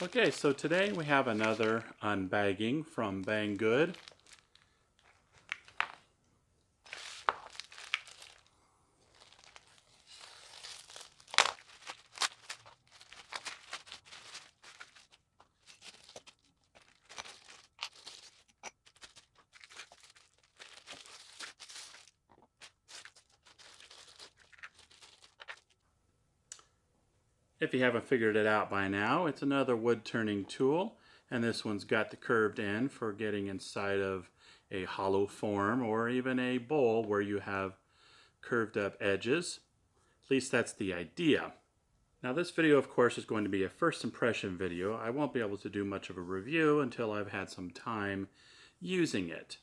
Okay, so today we have another unbagging from Banggood. If you haven't figured it out by now, it's another wood turning tool, and this one's got the curved end for getting inside of a hollow form or even a bowl where you have curved up edges. At least that's the idea. Now this video, of course, is going to be a first impression video. I won't be able to do much of a review until I've had some time using it.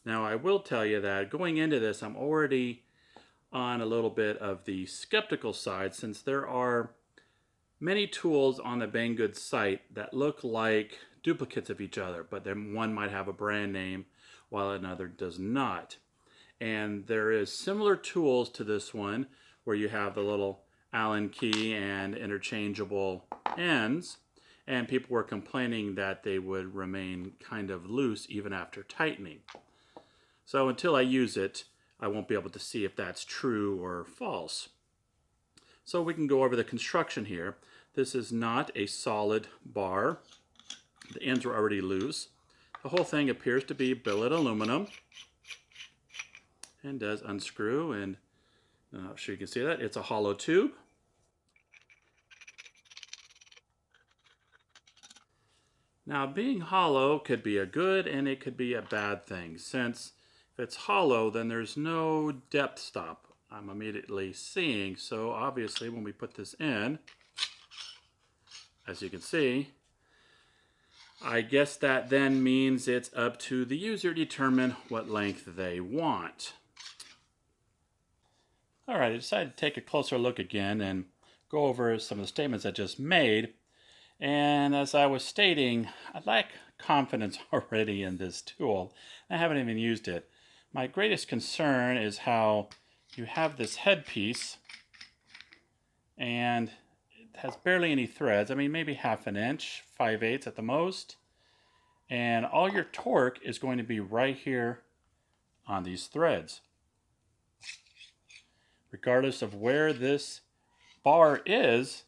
Now I will tell you that going into this, I'm already on a little bit of the skeptical side, since there are many tools on the Banggood site that look like duplicates of each other, but then one might have a brand name while another does not. And there is similar tools to this one where you have the little Allen key and interchangeable ends, and people were complaining that they would remain kind of loose even after tightening. So until I use it, I won't be able to see if that's true or false. So we can go over the construction here. This is not a solid bar. The ends are already loose. The whole thing appears to be billet aluminum and does unscrew, and I'm not sure you can see that. It's a hollow tube. Now being hollow could be a good and it could be a bad thing, since if it's hollow then there's no depth stop I'm immediately seeing. So obviously when we put this in, as you can see, I guess that then means it's up to the user to determine what length they want. Alright, I decided to take a closer look again and go over some of the statements I just made. And as I was stating, I lack confidence already in this tool. I haven't even used it. My greatest concern is how you have this headpiece and it has barely any threads. I mean, maybe half an inch, 5/8 at the most. And all your torque is going to be right here on these threads. Regardless of where this bar is,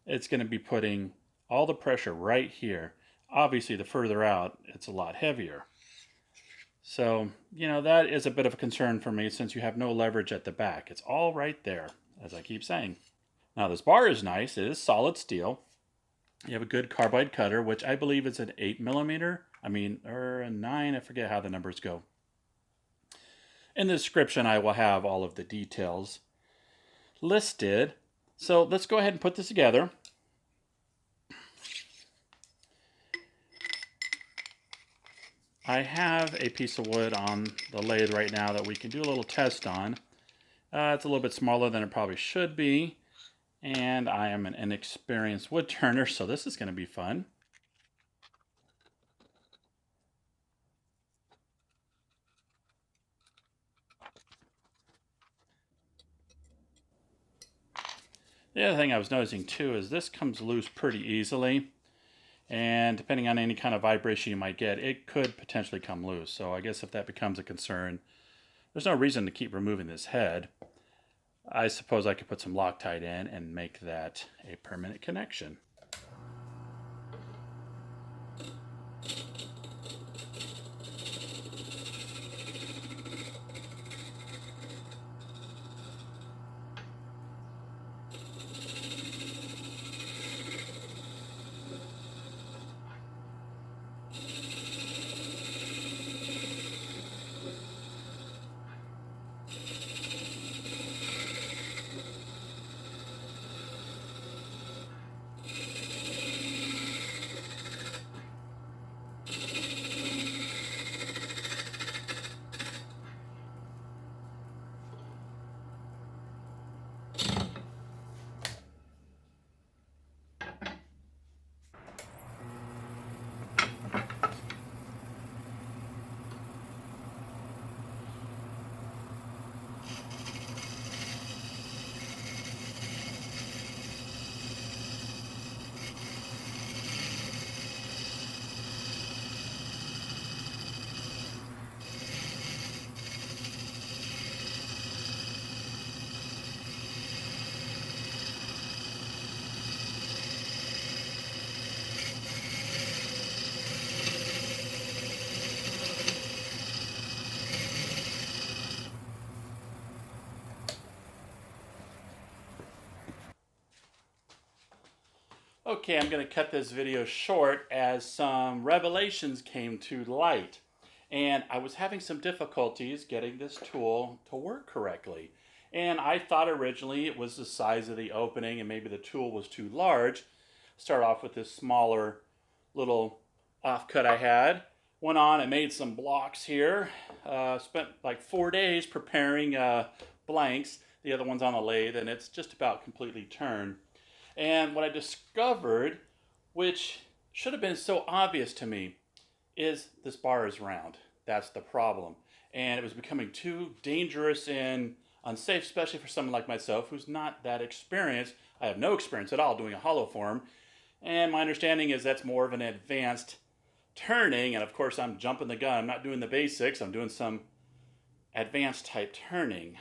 it's going to be putting all the pressure right here. Obviously, the further out, it's a lot heavier. So, that is a bit of a concern for me, since you have no leverage at the back. It's all right there, as I keep saying. Now, this bar is nice. It is solid steel. You have a good carbide cutter, which I believe is an 8mm. Or a 9. I forget how the numbers go. In the description, I will have all of the details listed. So let's go ahead and put this together. I have a piece of wood on the lathe right now that we can do a little test on. It's a little bit smaller than it probably should be, and I am an inexperienced wood turner, so this is going to be fun. The other thing I was noticing too is this comes loose pretty easily. And depending on any kind of vibration you might get, it could potentially come loose. So I guess if that becomes a concern, there's no reason to keep removing this head. I suppose I could put some Loctite in and make that a permanent connection. Okay, I'm going to cut this video short as some revelations came to light. And I was having some difficulties getting this tool to work correctly. And I thought originally it was the size of the opening and maybe the tool was too large. Start off with this smaller little offcut I had. Went on and made some blocks here. Spent like 4 days preparing blanks. The other one's on the lathe and it's just about completely turned. And what I discovered, which should have been so obvious to me, is this bar is round. That's the problem. And it was becoming too dangerous and unsafe, especially for someone like myself who's not that experienced. I have no experience at all doing a hollow form. And my understanding is that's more of an advanced turning. And of course, I'm jumping the gun. I'm not doing the basics. I'm doing some advanced type turning.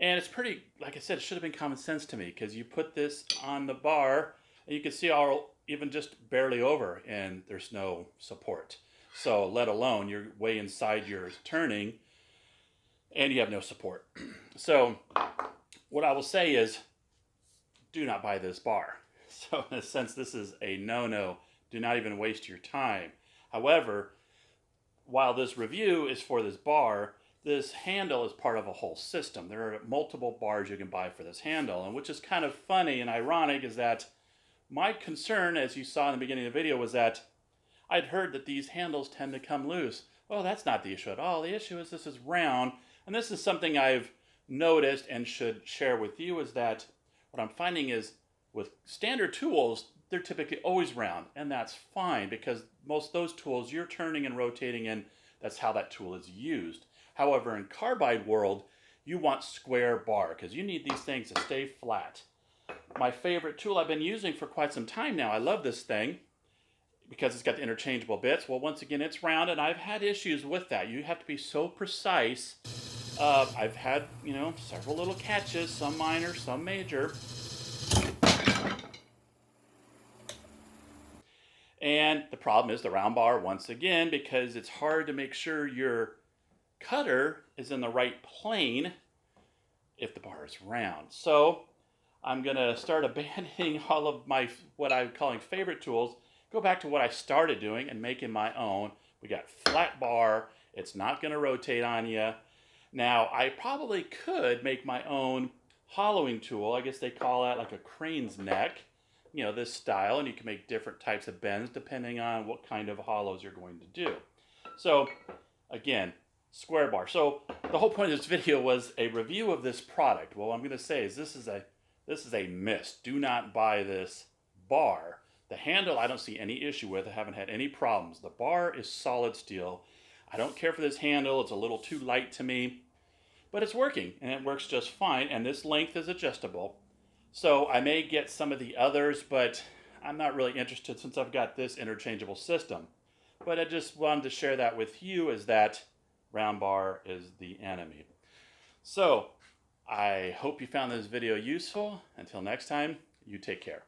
And it's pretty, like I said, it should have been common sense to me because you put this on the bar and you can see all even just barely over and there's no support. So let alone you're way inside your turning and you have no support. So what I will say is do not buy this bar. So in a sense, this is a no-no. Do not even waste your time. However, while this review is for this bar, this handle is part of a whole system. There are multiple bars you can buy for this handle, and which is kind of funny and ironic is that my concern, as you saw in the beginning of the video, was that I'd heard that these handles tend to come loose. Well, that's not the issue at all. The issue is this is round, and this is something I've noticed and should share with you is that what I'm finding is with standard tools, they're typically always round, and that's fine because most of those tools you're turning and rotating and that's how that tool is used. However, in Carbide world, you want square bar because you need these things to stay flat. My favorite tool I've been using for quite some time now, I love this thing because it's got the interchangeable bits. Well, once again, it's round and I've had issues with that. You have to be so precise. I've had, several little catches, some minor, some major. And the problem is the round bar, once again, because it's hard to make sure your cutter is in the right plane if the bar is round. So I'm going to start abandoning all of my, what I'm calling favorite tools, go back to what I started doing and making my own. We got flat bar. It's not going to rotate on you. Now, I probably could make my own hollowing tool. I guess they call that like a crane's neck. This style, and you can make different types of bends depending on what kind of hollows you're going to do. So, again, square bar. So, the whole point of this video was a review of this product. Well, what I'm going to say is this is a miss. Do not buy this bar. The handle, I don't see any issue with. I haven't had any problems. The bar is solid steel. I don't care for this handle. It's a little too light to me, but it's working, and it works just fine, and this length is adjustable. So I may get some of the others, but I'm not really interested since I've got this interchangeable system. But I just wanted to share that with you is that round bar is the enemy. So I hope you found this video useful. Until next time, you take care.